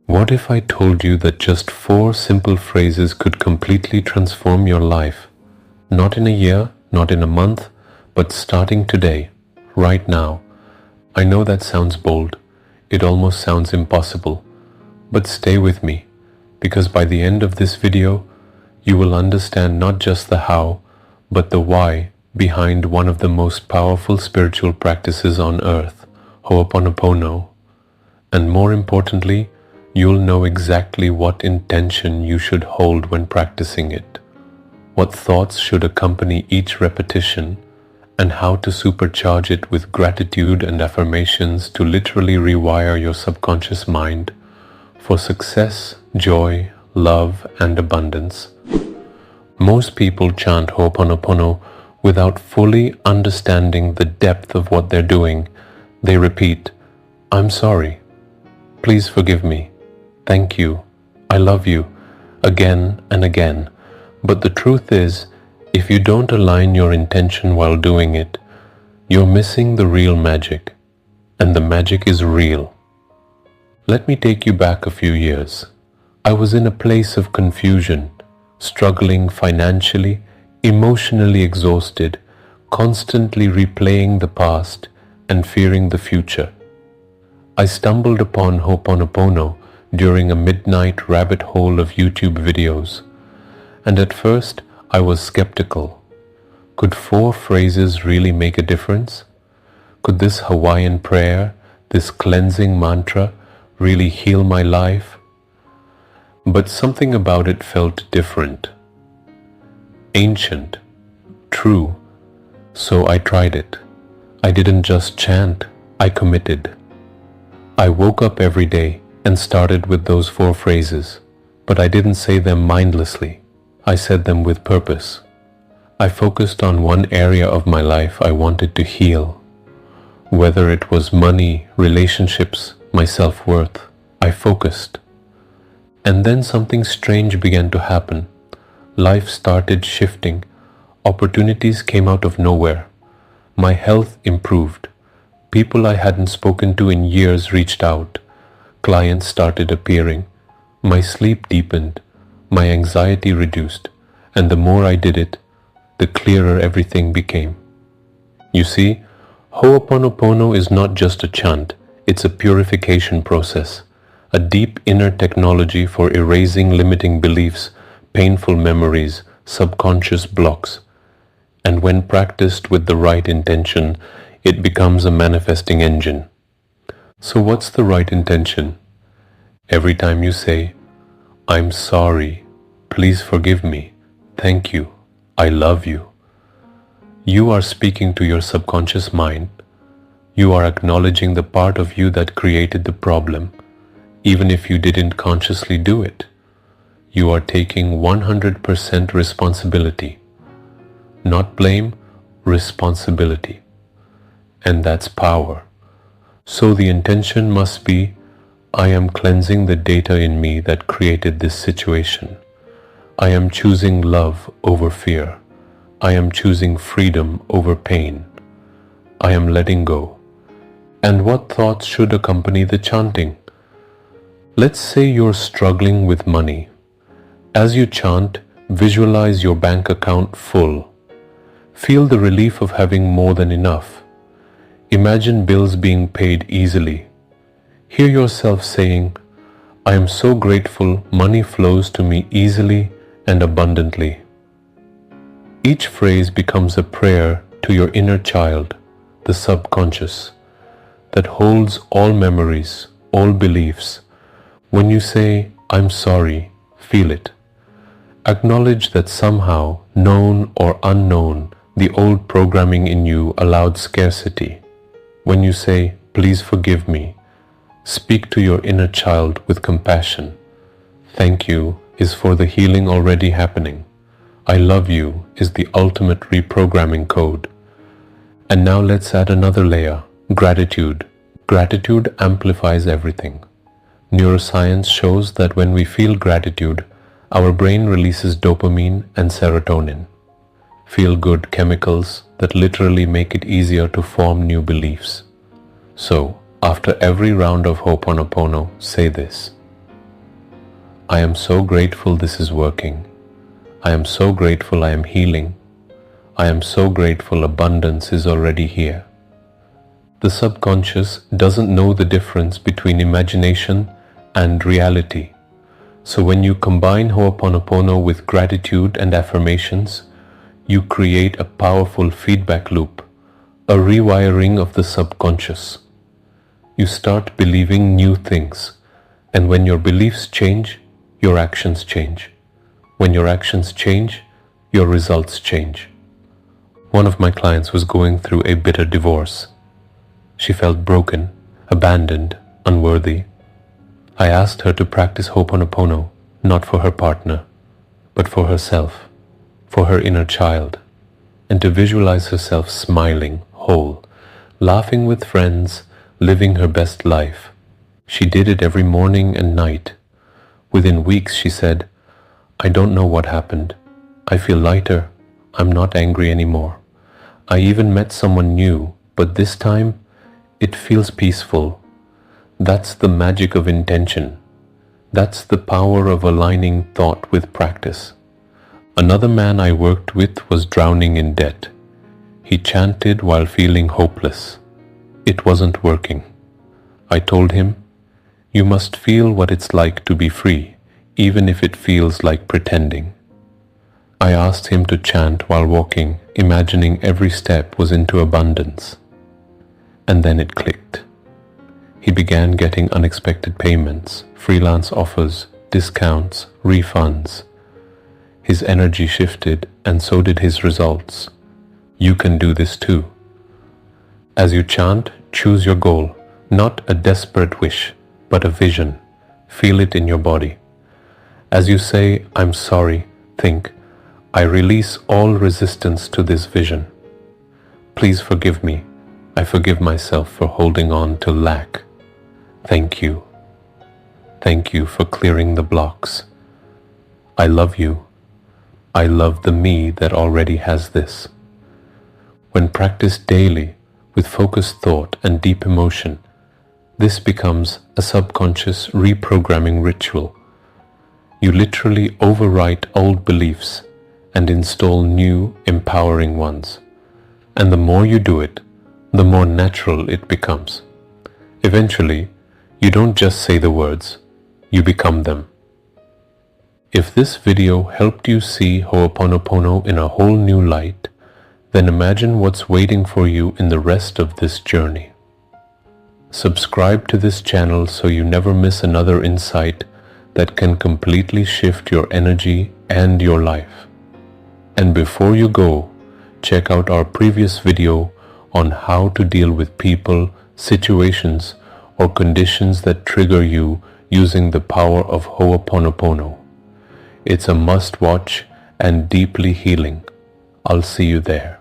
What if I told you that just 4 simple phrases could completely transform your life? Not in a year, not in a month, but starting today, right now. I know that sounds bold. It almost sounds impossible. But stay with me, because by the end of this video, you will understand not just the how, but the why behind one of the most powerful spiritual practices on earth, Hooponopono. And more importantly, you'll know exactly what intention you should hold when practicing it, what thoughts should accompany each repetition, and how to supercharge it with gratitude and affirmations to literally rewire your subconscious mind for success, joy, love, and abundance. Most people chant Hooponopono without fully understanding the depth of what they're doing. They repeat, "I'm sorry. Please forgive me. Thank you. I love you," again and again. But the truth is, if you don't align your intention while doing it, you're missing the real magic. And the magic is real. Let me take you back a few years. I was in a place of confusion, struggling financially, emotionally exhausted, constantly replaying the past and fearing the future. I stumbled upon Hooponopono during a midnight rabbit hole of YouTube videos, and at first I was skeptical. Could 4 phrases really make a difference? Could this Hawaiian prayer, this cleansing mantra, really heal my life? But something about it felt different. Ancient, true, so I tried it. I didn't just chant, I committed. I woke up every day and started with those 4 phrases, but I didn't say them mindlessly. I said them with purpose. I focused on one area of my life I wanted to heal. Whether it was money, relationships, my self-worth, I focused. And then something strange began to happen. Life started shifting. Opportunities came out of nowhere. My health improved. People I hadn't spoken to in years reached out. Clients started appearing. My sleep deepened. My anxiety reduced. And the more I did it, the clearer everything became. You see, Hooponopono is not just a chant. It's a purification process, a deep inner technology for erasing limiting beliefs, painful memories, subconscious blocks. And when practiced with the right intention, it becomes a manifesting engine. So what's the right intention? Every time you say, "I'm sorry, please forgive me, thank you, I love you," you are speaking to your subconscious mind. You are acknowledging the part of you that created the problem, even if you didn't consciously do it. You are taking 100% responsibility. Not blame, responsibility. And that's power. So the intention must be, I am cleansing the data in me that created this situation. I am choosing love over fear. I am choosing freedom over pain. I am letting go. And what thoughts should accompany the chanting? Let's say you're struggling with money. As you chant, visualize your bank account full. Feel the relief of having more than enough. Imagine bills being paid easily. Hear yourself saying, "I am so grateful money flows to me easily and abundantly." Each phrase becomes a prayer to your inner child, the subconscious, that holds all memories, all beliefs. When you say, "I'm sorry," feel it. Acknowledge that somehow, known or unknown, the old programming in you allowed scarcity. When you say, "Please forgive me," speak to your inner child with compassion. "Thank you" is for the healing already happening. "I love you" is the ultimate reprogramming code. And now let's add another layer, gratitude. Gratitude amplifies everything. Neuroscience shows that when we feel gratitude, our brain releases dopamine and serotonin, feel-good chemicals that literally make it easier to form new beliefs. So, after every round of Hooponopono, say this: I am so grateful this is working. I am so grateful I am healing. I am so grateful abundance is already here. The subconscious doesn't know the difference between imagination and reality. So when you combine Hooponopono with gratitude and affirmations, you create a powerful feedback loop, a rewiring of the subconscious. You start believing new things, and when your beliefs change, your actions change. When your actions change, your results change. One of my clients was going through a bitter divorce. She felt broken, abandoned, unworthy. I asked her to practice Hooponopono, not for her partner, but for herself, for her inner child, and to visualize herself smiling, whole, laughing with friends, living her best life. She did it every morning and night. Within weeks, she said, I don't know what happened. I feel lighter. I'm not angry anymore. I even met someone new, but this time, it feels peaceful. That's the magic of intention. That's the power of aligning thought with practice. Another man I worked with was drowning in debt. He chanted while feeling hopeless. It wasn't working. I told him, you must feel what it's like to be free, even if it feels like pretending. I asked him to chant while walking, imagining every step was into abundance. And then it clicked. He began getting unexpected payments, freelance offers, discounts, refunds. His energy shifted, and so did his results. You can do this too. As you chant, choose your goal, not a desperate wish, but a vision. Feel it in your body. As you say, I'm sorry, think, I release all resistance to this vision. Please forgive me. I forgive myself for holding on to lack. Thank you. Thank you for clearing the blocks. I love you. I love the me that already has this. When practiced daily with focused thought and deep emotion, this becomes a subconscious reprogramming ritual. You literally overwrite old beliefs and install new, empowering ones. And the more you do it, the more natural it becomes. Eventually, you don't just say the words, you become them. If this video helped you see Hooponopono in a whole new light, then imagine what's waiting for you in the rest of this journey. Subscribe to this channel so you never miss another insight that can completely shift your energy and your life. And before you go, check out our previous video on how to deal with people, situations, or conditions that trigger you using the power of Hooponopono. It's a must-watch and deeply healing. I'll see you there.